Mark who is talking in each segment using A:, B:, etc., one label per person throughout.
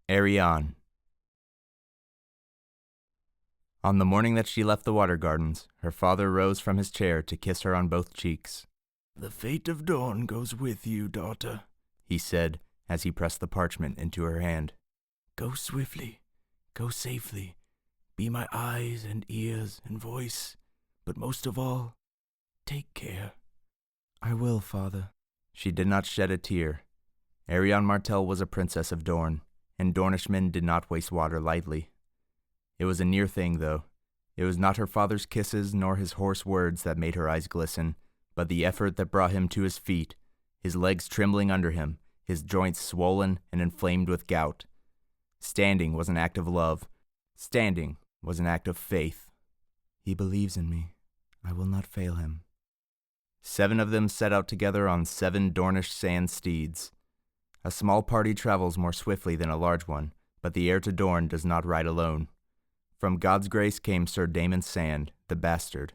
A: Arianne. On the morning that she left the Water Gardens, her father rose from his chair to kiss her on both cheeks.
B: "The fate of Dorne goes with you, daughter,"
A: he said as he pressed the parchment into her hand.
B: "Go swiftly, go safely, be my eyes and ears and voice, but most of all, take care."
A: "I will, father." She did not shed a tear. Arianne Martell was a princess of Dorne, and Dornishmen did not waste water lightly. It was a near thing, though. It was not her father's kisses nor his hoarse words that made her eyes glisten, but the effort that brought him to his feet, his legs trembling under him, his joints swollen and inflamed with gout. Standing was an act of love. Standing was an act of faith. "He believes in me. I will not fail him." 7 of them set out together on 7 Dornish sand steeds. A small party travels more swiftly than a large one, but the heir to Dorne does not ride alone. From God's grace came Sir Damon Sand, the bastard.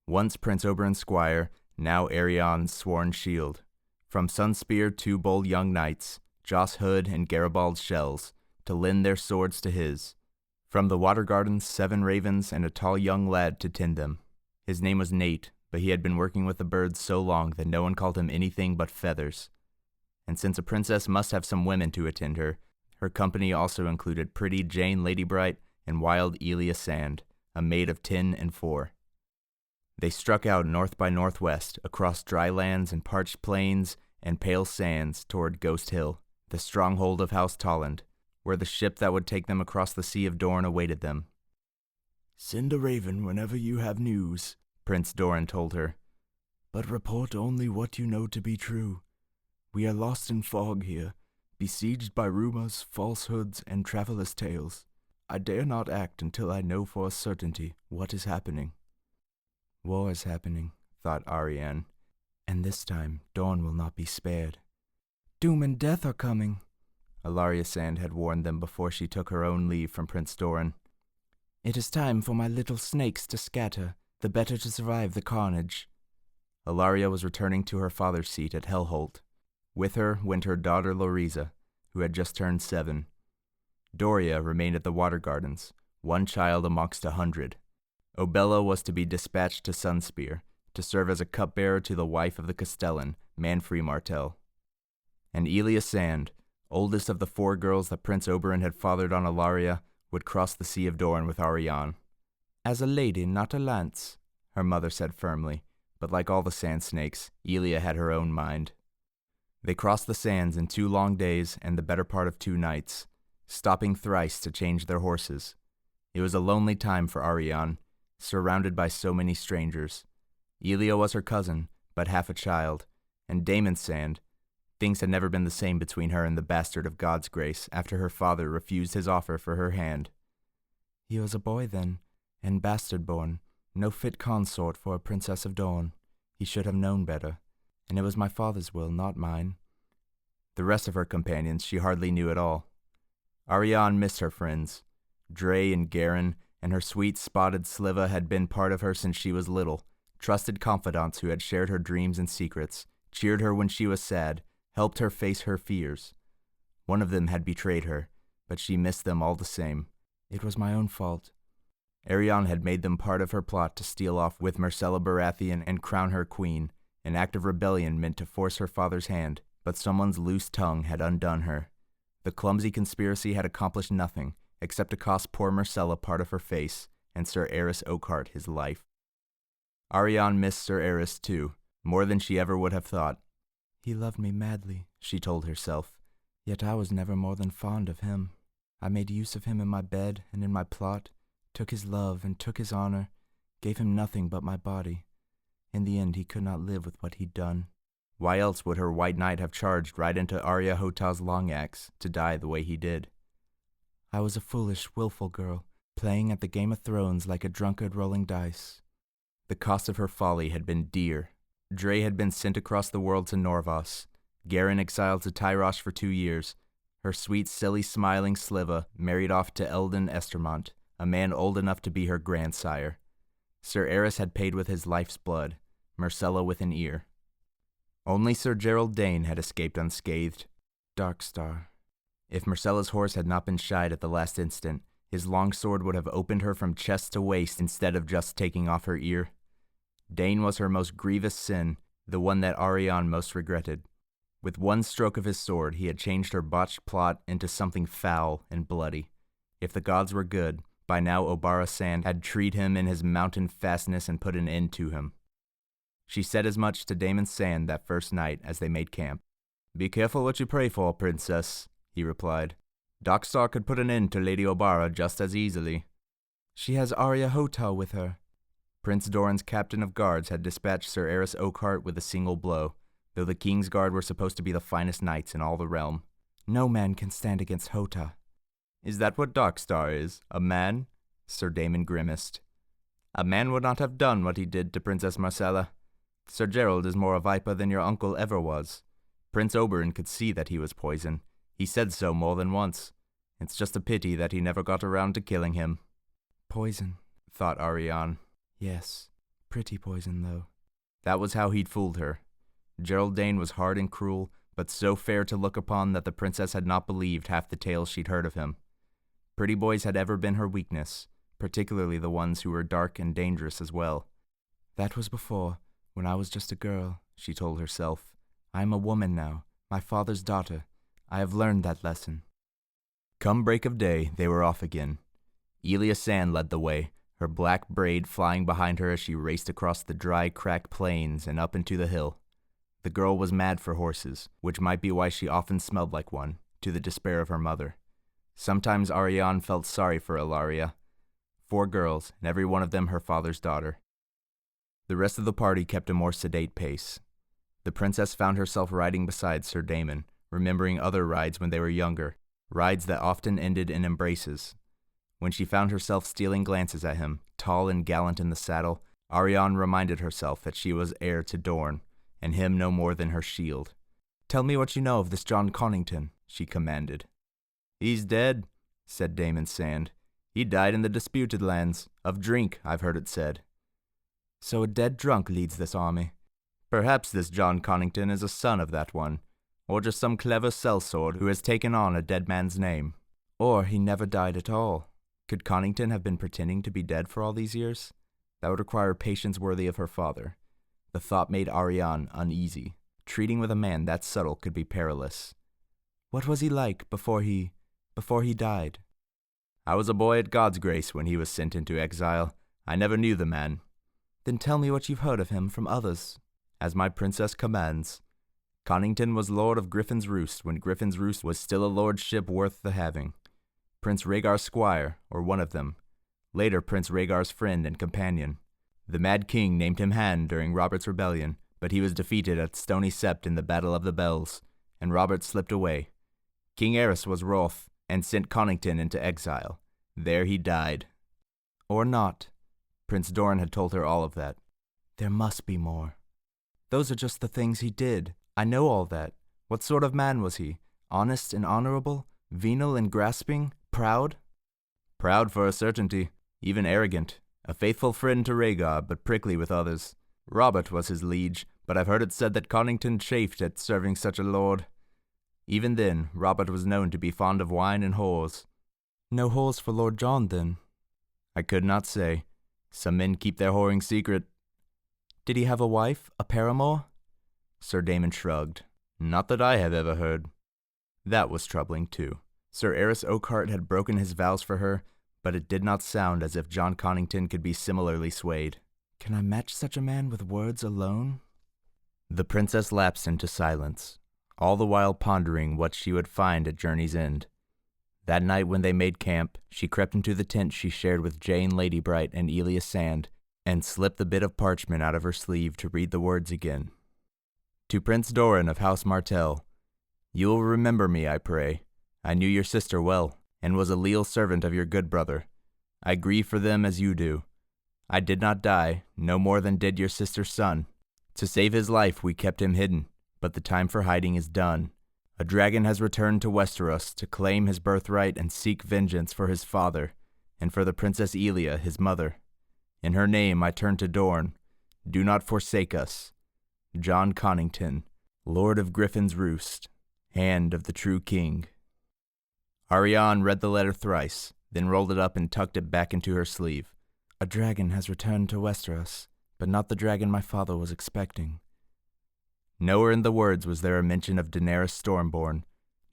A: Once Prince Oberyn's squire, now Arianne's sworn shield. From Sunspear 2 bold young knights, Joss Hood and Garibald Shells, to lend their swords to his. From the Water Gardens 7 ravens and a tall young lad to tend them. His name was Nate, but he had been working with the birds so long that no one called him anything but Feathers. And since a princess must have some women to attend her, her company also included pretty Jane Ladybright and wild Elia Sand, a maid of 10 and 4. They struck out north by northwest, across dry lands and parched plains and pale sands toward Ghost Hill, the stronghold of House Tolland, where the ship that would take them across the Sea of Dorne awaited them.
B: "Send a raven whenever you have news," Prince Doran told her. "But report only what you know to be true. We are lost in fog here, besieged by rumors, falsehoods, and travelers' tales. I dare not act until I know for a certainty what is happening."
A: "War is happening," thought Arianne, "and this time Dorne will not be spared." "Doom and death are coming," Ellaria Sand had warned them before she took her own leave from Prince Doran. "It is time for my little snakes to scatter, the better to survive the carnage." Ellaria was returning to her father's seat at Hellholt. With her went her daughter Lorisa, who had just turned 7. Doria remained at the Water Gardens, 1 child amongst 100. Obella was to be dispatched to Sunspear, to serve as a cupbearer to the wife of the Castellan, Manfrey Martell. And Elia Sand, oldest of the 4 girls that Prince Oberyn had fathered on Ellaria, would cross the Sea of Dorne with Arianne. "As a lady, not a lance," her mother said firmly, but like all the sand snakes, Elia had her own mind. They crossed the sands in 2 long days and the better part of 2 nights, stopping thrice to change their horses. It was a lonely time for Arianne, surrounded by so many strangers. Elia was her cousin, but half a child, and Damon Sand. Things had never been the same between her and the bastard of God's grace after her father refused his offer for her hand. "He was a boy then, and bastard-born, no fit consort for a princess of Dorne. He should have known better, and it was my father's will, not mine." The rest of her companions she hardly knew at all. Arianne missed her friends. Dre and Garin and her sweet spotted Sliva had been part of her since she was little, trusted confidants who had shared her dreams and secrets, cheered her when she was sad, helped her face her fears. One of them had betrayed her, but she missed them all the same. It was my own fault. Arianne had made them part of her plot to steal off with Myrcella Baratheon and crown her queen, an act of rebellion meant to force her father's hand, but someone's loose tongue had undone her. The clumsy conspiracy had accomplished nothing, except to cost poor Myrcella part of her face, and Sir Aerys Oakhart his life. Arianne missed Sir Aerys too, more than she ever would have thought. "He loved me madly," she told herself, "yet I was never more than fond of him. I made use of him in my bed and in my plot, took his love and took his honor, gave him nothing but my body. In the end he could not live with what he'd done. Why else would her White Knight have charged right into Arya Hota's long axe to die the way he did? I was a foolish, willful girl, playing at the Game of Thrones like a drunkard rolling dice." The cost of her folly had been dear. Dre had been sent across the world to Norvos, Garin exiled to Tyrosh for 2 years, her sweet, silly, smiling Sliva married off to Eldon Estermont, a man old enough to be her grandsire. Sir Aerys had paid with his life's blood, Myrcella with an ear. Only Sir Gerald Dane had escaped unscathed. Darkstar. If Myrcella's horse had not been shied at the last instant, his long sword would have opened her from chest to waist instead of just taking off her ear. Dane was her most grievous sin, the one that Arianne most regretted. With one stroke of his sword, he had changed her botched plot into something foul and bloody. If the gods were good, by now Obara Sand had treed him in his mountain fastness and put an end to him. She said as much to Damon Sand that first night as they made camp. "Be careful what you pray for, princess," he replied. "Dockstar could put an end to Lady Obara just as easily."
B: "She has Arya Hotar with her."
A: Prince Doran's captain of guards had dispatched Sir Eris Oakhart with a single blow, though the king's guard were supposed to be the finest knights in all the realm.
B: "No man can stand against Hotar."
A: "Is that what Dockstar is? A man?" Sir Damon grimaced. "A man would not have done what he did to Princess Myrcella. Sir Gerald is more a viper than your uncle ever was. Prince Oberyn could see that he was poison. He said so more than once. It's just a pity that he never got around to killing him."
B: "Poison,"
A: thought Arianne.
B: "Yes, pretty poison, though."
A: That was how he'd fooled her. Gerald Dane was hard and cruel, but so fair to look upon that the princess had not believed half the tales she'd heard of him. Pretty boys had ever been her weakness, particularly the ones who were dark and dangerous as well.
B: "That was before, when I was just a girl," she told herself. "I am a woman now, my father's daughter. I have learned that lesson."
A: Come break of day, they were off again. Elia Sand led the way, her black braid flying behind her as she raced across the dry, cracked plains and up into the hill. The girl was mad for horses, which might be why she often smelled like one, to the despair of her mother. Sometimes Arianne felt sorry for Ilaria. 4 girls, and every one of them her father's daughter. The rest of the party kept a more sedate pace. The princess found herself riding beside Sir Damon, remembering other rides when they were younger, rides that often ended in embraces. When she found herself stealing glances at him, tall and gallant in the saddle, Arianne reminded herself that she was heir to Dorne, and him no more than her shield.
B: "Tell me what you know of this John Connington," she commanded.
A: "He's dead," said Damon Sand. "He died in the disputed lands. Of drink, I've heard it said."
B: "So a dead drunk leads this army."
A: "Perhaps this John Connington is a son of that one, or just some clever sellsword who has taken on a dead man's name.
B: Or he never died at all. Could Connington have been pretending to be dead for all these years? That would require patience worthy of her father. The thought made Arianne uneasy. Treating with a man that subtle could be perilous. "What was he like before he died?"
A: "I was a boy at God's grace when he was sent into exile. I never knew the man."
B: "Then tell me what you've heard of him from others."
A: "As my princess commands. Connington was lord of Griffin's Roost when Griffin's Roost was still a lordship worth the having. Prince Rhaegar's squire, or one of them. Later Prince Rhaegar's friend and companion. The Mad King named him Hand during Robert's rebellion, but he was defeated at Stony Sept in the Battle of the Bells, and Robert slipped away. King Aerys was wroth, and sent Connington into exile. There he died."
B: "Or not."
A: Prince Dorne had told her all of that.
B: "There must be more." "Those are just the things he did. I know all that. What sort of man was he? Honest and honorable? Venal and grasping? Proud?"
A: "Proud for a certainty, even arrogant. A faithful friend to Rhaegar, but prickly with others. Robert was his liege, but I've heard it said that Connington chafed at serving such a lord. Even then, Robert was known to be fond of wine and whores."
B: "No whores for Lord John, then?"
A: "I could not say. Some men keep their whoring secret."
B: "Did he have a wife, a paramour?"
A: Sir Damon shrugged. "Not that I have ever heard." That was troubling, too. Sir Eris Oakhart had broken his vows for her, but it did not sound as if John Connington could be similarly swayed.
B: "Can I match such a man with words alone?"
A: The princess lapsed into silence, all the while pondering what she would find at journey's end. That night when they made camp, she crept into the tent she shared with Jane Ladybright and Elia Sand, and slipped the bit of parchment out of her sleeve to read the words again. "To Prince Doran of House Martell, you will remember me, I pray. I knew your sister well, and was a leal servant of your good brother. I grieve for them as you do. I did not die, no more than did your sister's son. To save his life we kept him hidden, but the time for hiding is done. A dragon has returned to Westeros to claim his birthright and seek vengeance for his father, and for the Princess Elia, his mother. In her name I turn to Dorne. Do not forsake us. John Connington, Lord of Griffin's Roost, Hand of the True King." Arianne read the letter thrice, then rolled it up and tucked it back into her sleeve.
B: A dragon has returned to Westeros, but not the dragon my father was expecting.
A: Nowhere in the words was there a mention of Daenerys Stormborn,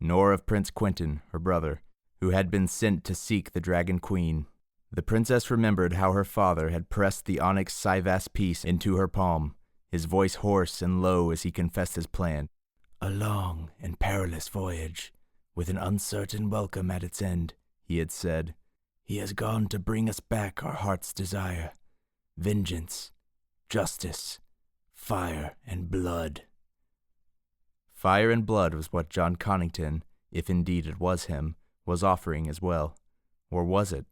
A: nor of Prince Quentyn, her brother, who had been sent to seek the Dragon Queen. The princess remembered how her father had pressed the onyx Syvas piece into her palm, his voice hoarse and low as he confessed his plan.
B: A long and perilous voyage, with an uncertain welcome at its end, he had said. He has gone to bring us back our heart's desire. Vengeance, justice, fire and blood.
A: Fire and blood was what Jon Connington, if indeed it was him, was offering as well. Or was it?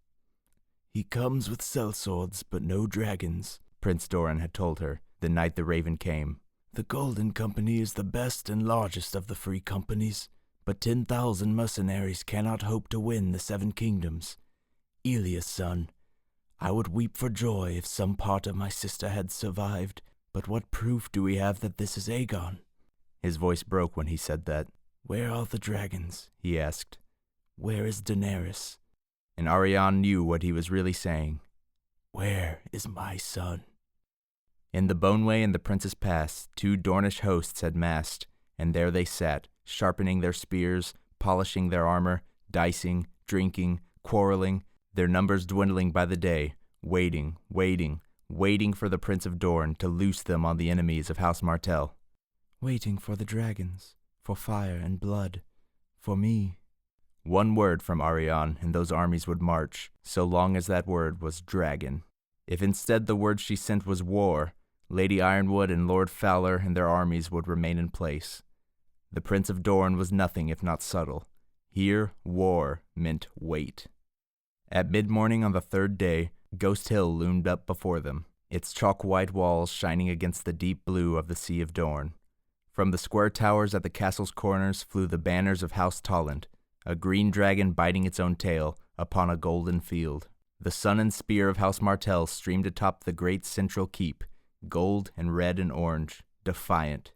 B: He comes with sellswords, but no dragons,
A: Prince Doran had told her the night the Raven came.
B: The Golden Company is the best and largest of the free companies, but 10,000 mercenaries cannot hope to win the Seven Kingdoms. Elia's son, I would weep for joy if some part of my sister had survived, but what proof do we have that this is Aegon?
A: His voice broke when he said that.
B: Where are the dragons?
A: He asked.
B: Where is Daenerys?
A: And Arianne knew what he was really saying.
B: Where is my son?
A: In the Boneway and the Prince's Pass, 2 Dornish hosts had massed, and there they sat, sharpening their spears, polishing their armor, dicing, drinking, quarreling, their numbers dwindling by the day, waiting for the Prince of Dorne to loose them on the enemies of House Martell.
B: Waiting for the dragons, for fire and blood, for me.
A: One word from Arianne and those armies would march, so long as that word was dragon. If instead the word she sent was war, Lady Ironwood and Lord Fowler and their armies would remain in place. The Prince of Dorne was nothing if not subtle. Here, war meant wait. At mid-morning on the 3rd day, Ghost Hill loomed up before them, its chalk-white walls shining against the deep blue of the Sea of Dorne. From the square towers at the castle's corners flew the banners of House Tolland, a green dragon biting its own tail upon a golden field. The sun and spear of House Martell streamed atop the great central keep, gold and red and orange, defiant.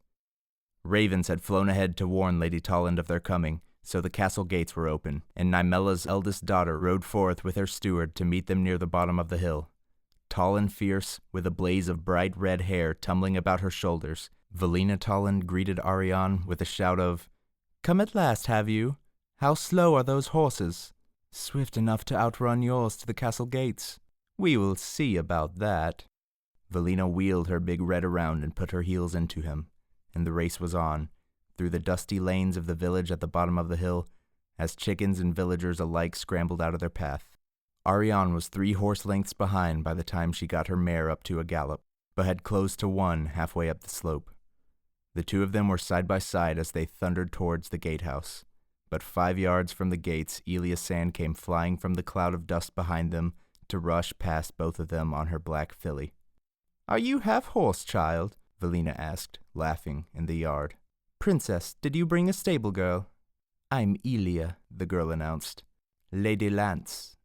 A: Ravens had flown ahead to warn Lady Tolland of their coming, so the castle gates were open, and Nymella's eldest daughter rode forth with her steward to meet them near the bottom of the hill. Tall and fierce, with a blaze of bright red hair tumbling about her shoulders, Valina Tolland greeted Arianne with a shout of, "Come at last, have you? How slow are those horses?" "Swift enough to outrun yours to the castle gates." "We will see about that." Valina wheeled her big red around and put her heels into him, and the race was on, through the dusty lanes of the village at the bottom of the hill, as chickens and villagers alike scrambled out of their path. Arianne was 3 horse lengths behind by the time she got her mare up to a gallop, but had closed to 1 halfway up the slope. The 2 of them were side by side as they thundered towards the gatehouse, but 5 yards from the gates Elia Sand came flying from the cloud of dust behind them to rush past both of them on her black filly. "Are you half-horse, child?" Valina asked, laughing, in the yard. "Princess, did you bring a stable girl?" "I'm Elia," the girl announced. "Lady Lance."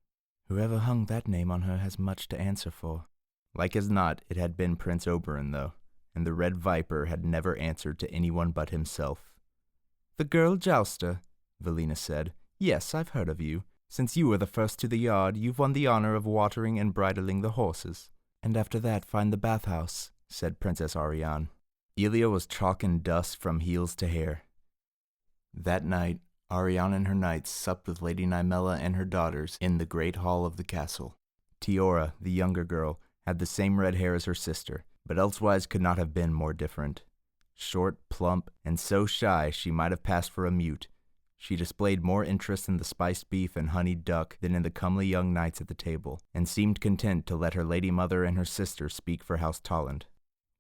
A: Whoever hung that name on her has much to answer for. Like as not, it had been Prince Oberyn, though, and the Red Viper had never answered to anyone but himself. "The girl jouster," Valina said. "Yes, I've heard of you. Since you were the first to the yard, you've won the honor of watering and bridling the horses. And after that, find the bathhouse," said Princess Arianne. Elia was chalk and dust from heels to hair. That night, Arianne and her knights supped with Lady Nymella and her daughters in the great hall of the castle. Tiora, the younger girl, had the same red hair as her sister, but elsewise could not have been more different. Short, plump, and so shy she might have passed for a mute, she displayed more interest in the spiced beef and honeyed duck than in the comely young knights at the table, and seemed content to let her lady mother and her sister speak for House Tolland.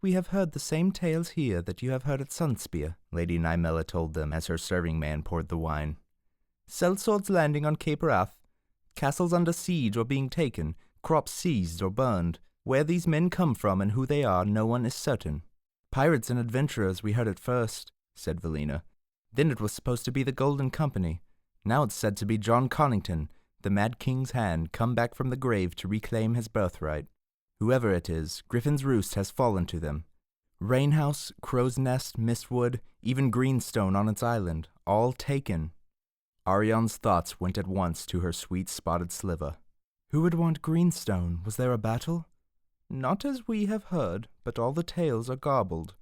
A: "We have heard the same tales here that you have heard at Sunspear," Lady Nymella told them as her serving man poured the wine. "Sellswords landing on Cape Wrath, castles under siege or being taken, crops seized or burned. Where these men come from and who they are, no one is certain." "Pirates and adventurers, we heard at first," said Valina. "Then it was supposed to be the Golden Company. Now it's said to be Jon Connington, the Mad King's hand, come back from the grave to reclaim his birthright. Whoever it is, Griffin's Roost has fallen to them. Rainhouse, Crow's Nest, Mistwood, even Greenstone on its island, all taken." Arianne's thoughts went at once to her sweet spotted sliver. Who would want greenstone? Was there a battle? Not as we have heard, but all the tales are garbled.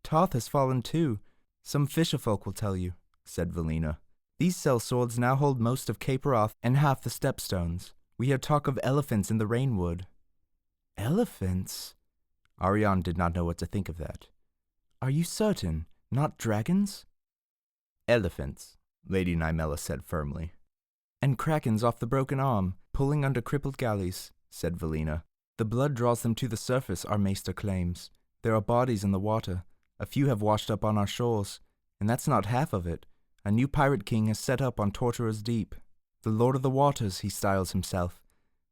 A: Tarth has fallen too. Some fisherfolk will tell you, said Valina. These sellswords now hold most of Cape Wrath and half the stepstones. We hear talk of elephants in the Rainwood. Elephants? Arianne did not know what to think of that. Are you certain? Not dragons? Elephants, Lady Nymella said firmly. And krakens off the broken arm, pulling under crippled galleys, said Valina. The blood draws them to the surface, our maester claims. There are bodies in the water. A few have washed up on our shores, and that's not half of it. A new pirate king has set up on Torturer's Deep. The Lord of the Waters, he styles himself.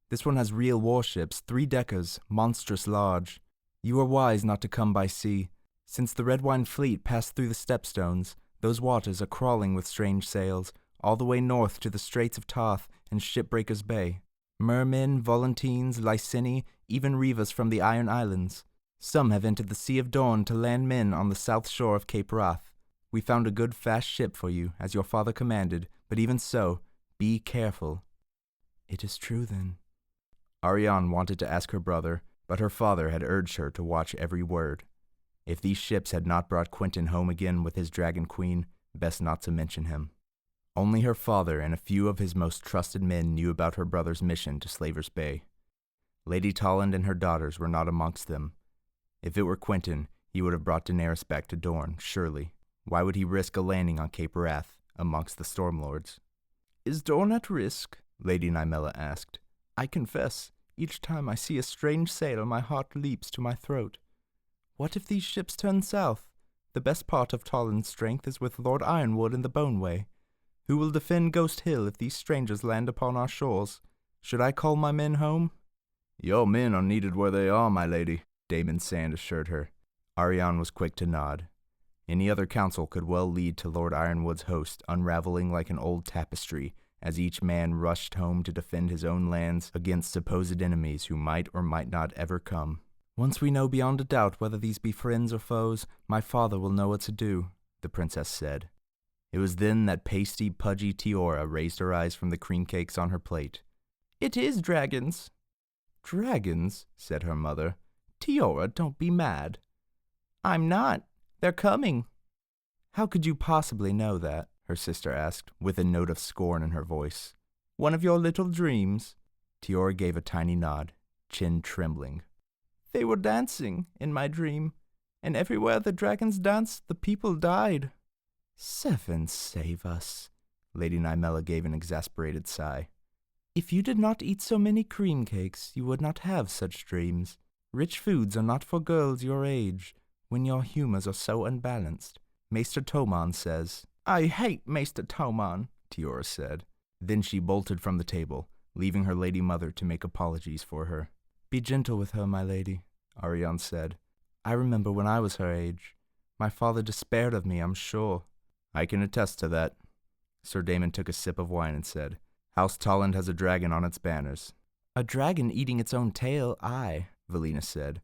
A: This one has real warships, 3 deckers, monstrous large. You are wise not to come by sea. Since the Red Wine fleet passed through the Stepstones, those waters are crawling with strange sails, all the way north to the Straits of Tarth and Shipbreakers Bay. Mermen, Volantines, Lysini, even Rivas from the Iron Islands. Some have entered the Sea of Dorne to land men on the south shore of Cape Wrath. We found a good fast ship for you, as your father commanded, but even so, be careful. It is true, then. Arianne wanted to ask her brother, but her father had urged her to watch every word. If these ships had not brought Quentyn home again with his dragon queen, best not to mention him. Only her father and a few of his most trusted men knew about her brother's mission to Slaver's Bay. Lady Tolland and her daughters were not amongst them. If it were Quentyn, he would have brought Daenerys back to Dorne, surely. Why would he risk a landing on Cape Wrath, amongst the Stormlords? Is Dorne at risk? Lady Nymella asked. I confess, each time I see a strange sail, my heart leaps to my throat. What if these ships turn south? The best part of Tolland's strength is with Lord Ironwood in the Boneway. Who will defend Ghost Hill if these strangers land upon our shores? Should I call my men home? Your men are needed where they are, my lady, Damon Sand assured her. Arianne was quick to nod. Any other counsel could well lead to Lord Ironwood's host unraveling like an old tapestry as each man rushed home to defend his own lands against supposed enemies who might or might not ever come. Once we know beyond a doubt whether these be friends or foes, my father will know what to do, the princess said. It was then that pasty, pudgy Tiora raised her eyes from the cream cakes on her plate. It is dragons. Dragons, said her mother. Tiora, don't be mad. I'm not. They're coming. How could you possibly know that? Her sister asked, with a note of scorn in her voice. One of your little dreams? Tiora gave a tiny nod, chin trembling. They were dancing, in my dream, and everywhere the dragons danced, the people died. Seven save us, Lady Nymella gave an exasperated sigh. If you did not eat so many cream cakes, you would not have such dreams. Rich foods are not for girls your age, when your humors are so unbalanced. Maester Tommen says. I hate Maester Tommen, Tiora said. Then she bolted from the table, leaving her lady mother to make apologies for her. Be gentle with her, my lady, Arianne said. I remember when I was her age. My father despaired of me, I'm sure. I can attest to that. Sir Damon took a sip of wine and said, House Tolland has a dragon on its banners. A dragon eating its own tail, aye, Valina said.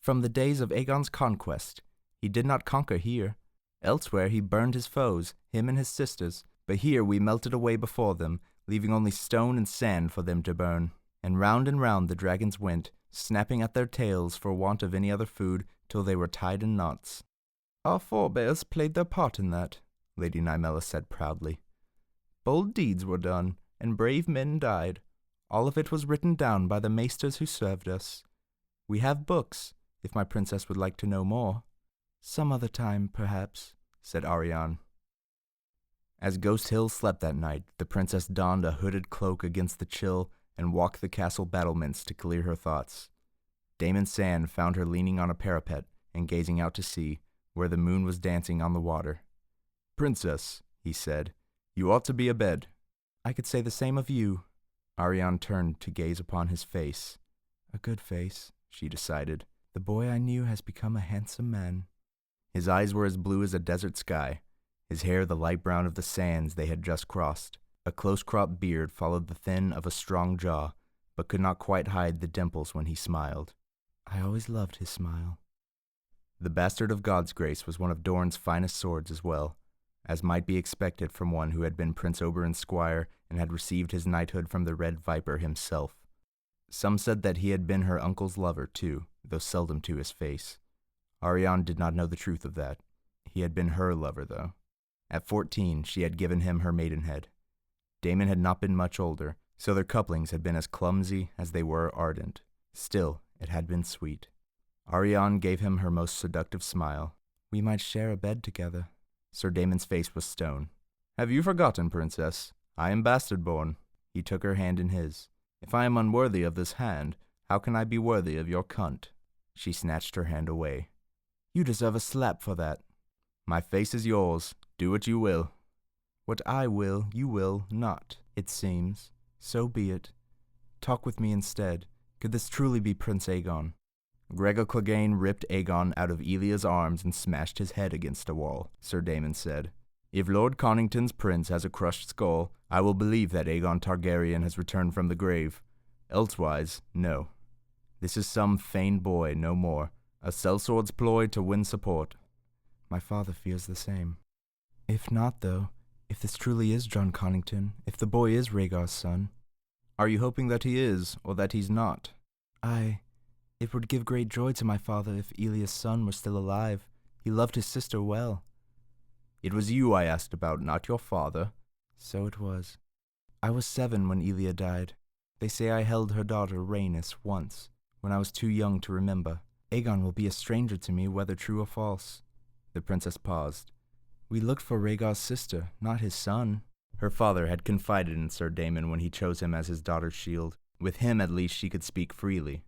A: From the days of Aegon's conquest. He did not conquer here. Elsewhere he burned his foes, him and his sisters, but here we melted away before them, leaving only stone and sand for them to burn. And round the dragons went, snapping at their tails for want of any other food, till they were tied in knots. Our forebears played their part in that, Lady Nymella said proudly. Bold deeds were done, and brave men died. All of it was written down by the maesters who served us. We have books, if my princess would like to know more. Some other time, perhaps, said Arianne. As Ghost Hill slept that night, the princess donned a hooded cloak against the chill and walked the castle battlements to clear her thoughts. Damon Sand found her leaning on a parapet and gazing out to sea, where the moon was dancing on the water. Princess, he said, you ought to be abed. I could say the same of you. Arianne turned to gaze upon his face. A good face, she decided. The boy I knew has become a handsome man. His eyes were as blue as a desert sky, his hair the light brown of the sands they had just crossed. A close-cropped beard followed the thin of a strong jaw, but could not quite hide the dimples when he smiled. I always loved his smile. The Bastard of God's Grace was one of Dorne's finest swords as well, as might be expected from one who had been Prince Oberyn's squire and had received his knighthood from the Red Viper himself. Some said that he had been her uncle's lover, too, though seldom to his face. Arianne did not know the truth of that. He had been her lover, though. At 14, she had given him her maidenhead. Damon had not been much older, so their couplings had been as clumsy as they were ardent. Still, it had been sweet. Arianne gave him her most seductive smile. "We might share a bed together." Sir Damon's face was stone. "Have you forgotten, princess? I am bastard-born." He took her hand in his. "If I am unworthy of this hand, how can I be worthy of your cunt?" She snatched her hand away. "You deserve a slap for that." "My face is yours. Do what you will." "What I will, you will not, it seems. So be it. Talk with me instead. Could this truly be Prince Aegon?" Gregor Clegane ripped Aegon out of Elia's arms and smashed his head against a wall, Sir Damon said. "If Lord Connington's prince has a crushed skull, I will believe that Aegon Targaryen has returned from the grave. Elsewise, no. This is some feigned boy, no more. A sellsword's ploy to win support." "My father fears the same." "If not, though, if this truly is John Connington, if the boy is Rhaegar's son." "Are you hoping that he is, or that he's not?" It would give great joy to my father if Elia's son were still alive. He loved his sister well." "It was you I asked about, not your father." "So it was. I was 7 when Elia died. They say I held her daughter, Rhaenys, once, when I was too young to remember. Aegon will be a stranger to me, whether true or false." The princess paused. "We looked for Rhaegar's sister, not his son." Her father had confided in Sir Damon when he chose him as his daughter's shield. With him, at least, she could speak freely.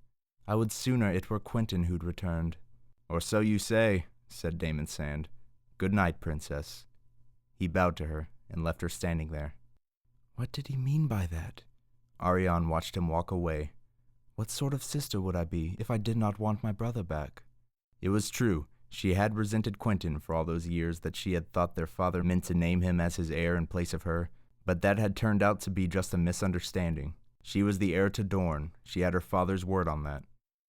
A: "I would sooner it were Quentyn who'd returned." "Or so you say," said Damon Sand. "Good night, princess." He bowed to her and left her standing there. What did he mean by that? Arianne watched him walk away. What sort of sister would I be if I did not want my brother back? It was true. She had resented Quentyn for all those years that she had thought their father meant to name him as his heir in place of her, but that had turned out to be just a misunderstanding. She was the heir to Dorne. She had her father's word on that.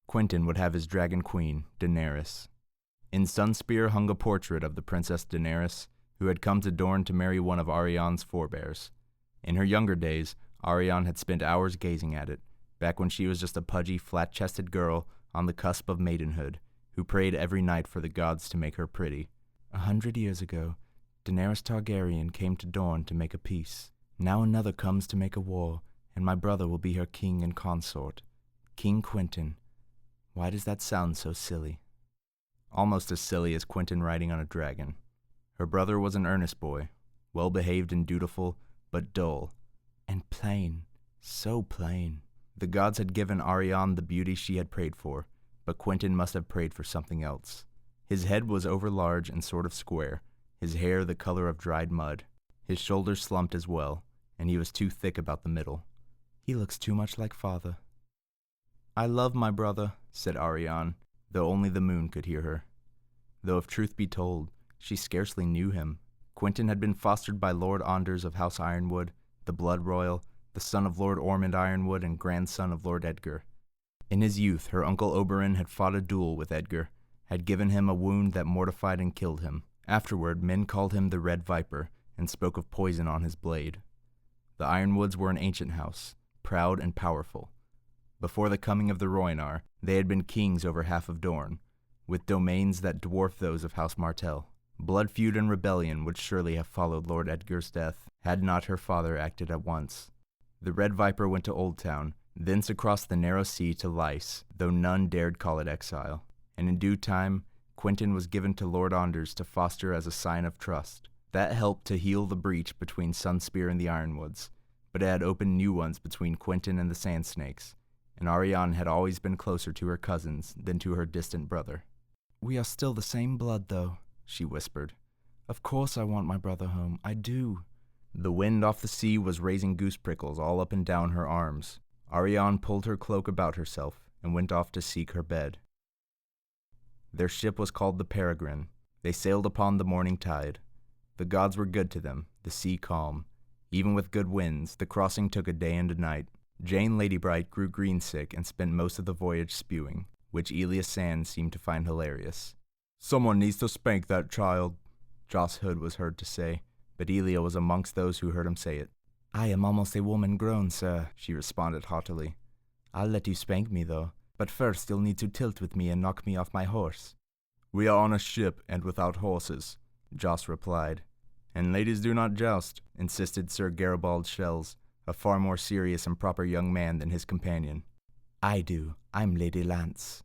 A: Quentyn would have his dragon queen, Daenerys. In Sunspear hung a portrait of the Princess Daenerys, who had come to Dorne to marry one of Arianne's forebears. In her younger days, Arianne had spent hours gazing at it, back when she was just a pudgy, flat-chested girl on the cusp of maidenhood, who prayed every night for the gods to make her pretty. 100 years ago, Daenerys Targaryen came to Dorne to make a peace. Now another comes to make a war, and my brother will be her king and consort. King Quentyn. Why does that sound so silly? Almost as silly as Quentyn riding on a dragon. Her brother was an earnest boy, well-behaved and dutiful, but dull. And plain. So plain. The gods had given Arianne the beauty she had prayed for, but Quentyn must have prayed for something else. His head was overlarge and sort of square, his hair the color of dried mud. His shoulders slumped as well, and he was too thick about the middle. He looks too much like father. "I love my brother," said Arianne, though only the moon could hear her. Though if truth be told, she scarcely knew him. Quentyn had been fostered by Lord Anders of House Ironwood, the Blood Royal, the son of Lord Ormond Ironwood and grandson of Lord Edgar. In his youth, her uncle Oberyn had fought a duel with Edgar, had given him a wound that mortified and killed him. Afterward, men called him the Red Viper, and spoke of poison on his blade. The Ironwoods were an ancient house, proud and powerful. Before the coming of the Rhoynar, they had been kings over half of Dorne, with domains that dwarfed those of House Martell. Blood feud and rebellion would surely have followed Lord Edgar's death, had not her father acted at once. The Red Viper went to Oldtown, thence across the narrow sea to Lys, though none dared call it exile. And in due time, Quentyn was given to Lord Anders to foster as a sign of trust. That helped to heal the breach between Sunspear and the Ironwoods, but it had opened new ones between Quentyn and the Sand Snakes, and Arianne had always been closer to her cousins than to her distant brother. "We are still the same blood, though," she whispered. "Of course I want my brother home. I do." The wind off the sea was raising goose prickles all up and down her arms. Arianne pulled her cloak about herself and went off to seek her bed. Their ship was called the Peregrine. They sailed upon the morning tide. The gods were good to them, the sea calm. Even with good winds, the crossing took a day and a night. Jane Ladybright grew greensick and spent most of the voyage spewing, which Elia Sand seemed to find hilarious. "Someone needs to spank that child," Joss Hood was heard to say, but Elia was amongst those who heard him say it. I am almost a woman grown, sir, she responded haughtily. I'll let you spank me, though, but first you'll need to tilt with me and knock me off my horse. We are on a ship and without horses, Joss replied. And ladies do not joust, insisted Sir Garibald Shells, a far more serious and proper young man than his companion. I do. I'm Lady Lance.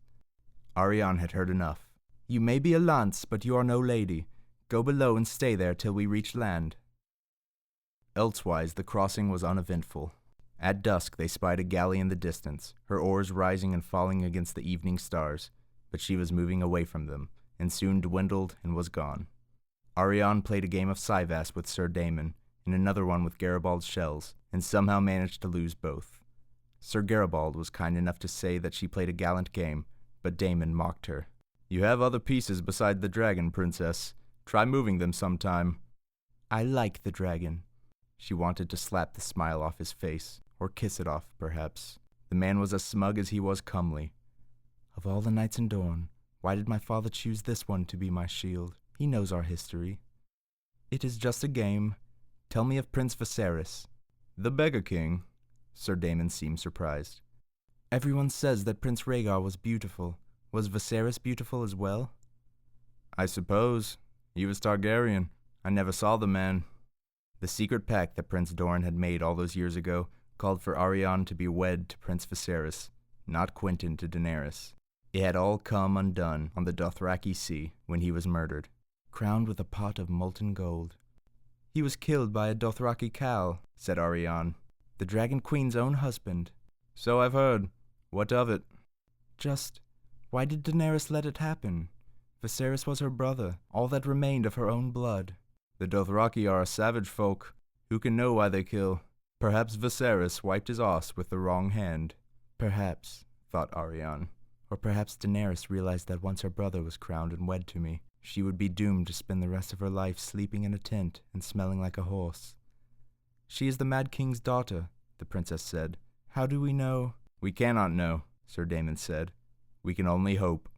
A: Arianne had heard enough. You may be a lance, but you are no lady. Go below and stay there till we reach land. Elsewise, the crossing was uneventful. At dusk they spied a galley in the distance, her oars rising and falling against the evening stars, but she was moving away from them, and soon dwindled and was gone. Arianne played a game of Cyvasse with Sir Damon, and another one with Garibald Shells, and somehow managed to lose both. Sir Garibald was kind enough to say that she played a gallant game, but Damon mocked her. You have other pieces beside the dragon, princess. Try moving them sometime. I like the dragon. She wanted to slap the smile off his face, or kiss it off, perhaps. The man was as smug as he was comely. Of all the knights in Dorne, why did my father choose this one to be my shield? He knows our history. It is just a game. Tell me of Prince Viserys. The Beggar King? Sir Damon seemed surprised. Everyone says that Prince Rhaegar was beautiful. Was Viserys beautiful as well? I suppose. He was Targaryen. I never saw the man. The secret pact that Prince Dorne had made all those years ago called for Arianne to be wed to Prince Viserys, not Quentyn to Daenerys. It had all come undone on the Dothraki Sea when he was murdered, crowned with a pot of molten gold. He was killed by a Dothraki cow, said Arianne, the Dragon Queen's own husband. So I've heard. What of it? Why did Daenerys let it happen? Viserys was her brother, all that remained of her own blood. The Dothraki are a savage folk. Who can know why they kill? Perhaps Viserys wiped his ass with the wrong hand. Perhaps, thought Arianne. Or perhaps Daenerys realized that once her brother was crowned and wed to me, she would be doomed to spend the rest of her life sleeping in a tent and smelling like a horse. She is the Mad King's daughter, the princess said. How do we know? We cannot know, Sir Damon said. We can only hope.